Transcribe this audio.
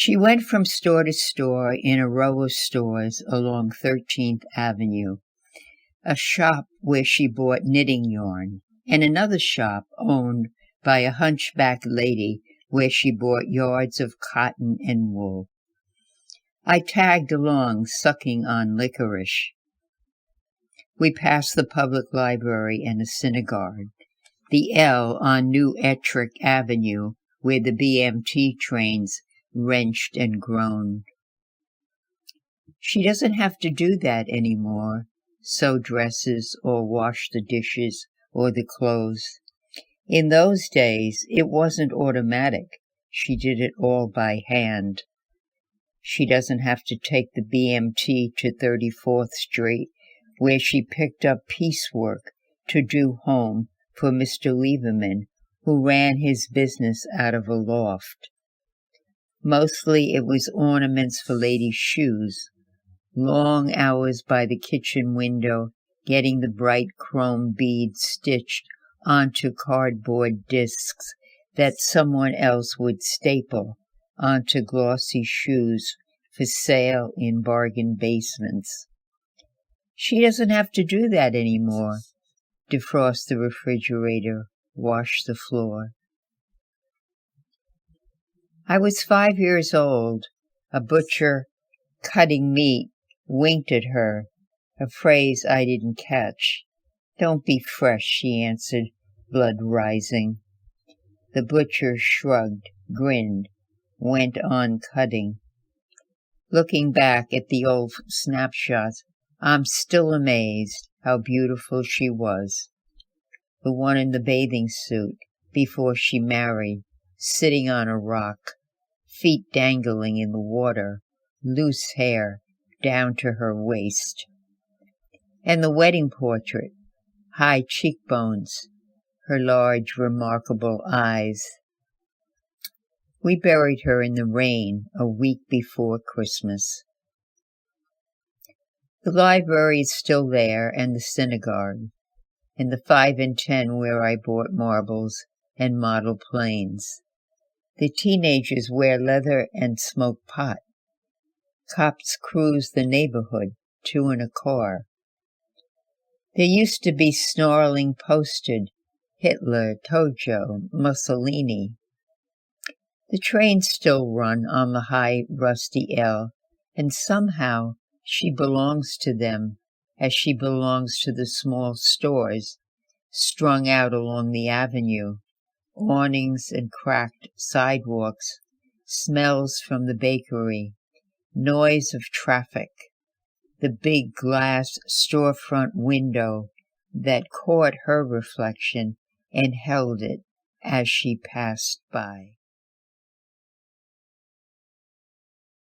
She went from store to store in a row of stores along 13th Avenue, a shop where she bought knitting yarn, and another shop owned by a hunchback lady where she bought yards of cotton and wool. I tagged along, sucking on licorice. We passed the public library and a synagogue, the L on New Ettrick Avenue, where the BMT trains wrenched and groaned. She doesn't have to do that anymore, sew dresses or wash the dishes or the clothes. In those days, it wasn't automatic. She did it all by hand. She doesn't have to take the BMT to 34th Street, where she picked up piecework to do home for Mr. Lieberman, who ran his business out of a loft. Mostly it was ornaments for ladies' shoes, long hours by the kitchen window getting the bright chrome beads stitched onto cardboard discs that someone else would staple onto glossy shoes for sale in bargain basements. She doesn't have to do that anymore. Defrost the refrigerator, wash the floor. I was 5 years old. A butcher cutting meat winked at her, a phrase I didn't catch. "Don't be fresh," she answered, blood rising. The butcher shrugged, grinned, went on cutting. Looking back at the old snapshots, I'm still amazed how beautiful she was. The one in the bathing suit before she married, sitting on a rock, feet dangling in the water, loose hair down to her waist. And the wedding portrait, high cheekbones, her large, remarkable eyes. We buried her in the rain a week before Christmas. The library is still there, and the synagogue, and the 5 and 10 where I bought marbles and model planes. The teenagers wear leather and smoke pot. Cops cruise the neighborhood, 2 in a car. There used to be snarling posted, Hitler, Tojo, Mussolini. The trains still run on the high, rusty L, and somehow she belongs to them, as she belongs to the small stores strung out along the avenue, awnings and cracked sidewalks, smells from the bakery, noise of traffic, the big glass storefront window that caught her reflection and held it as she passed by.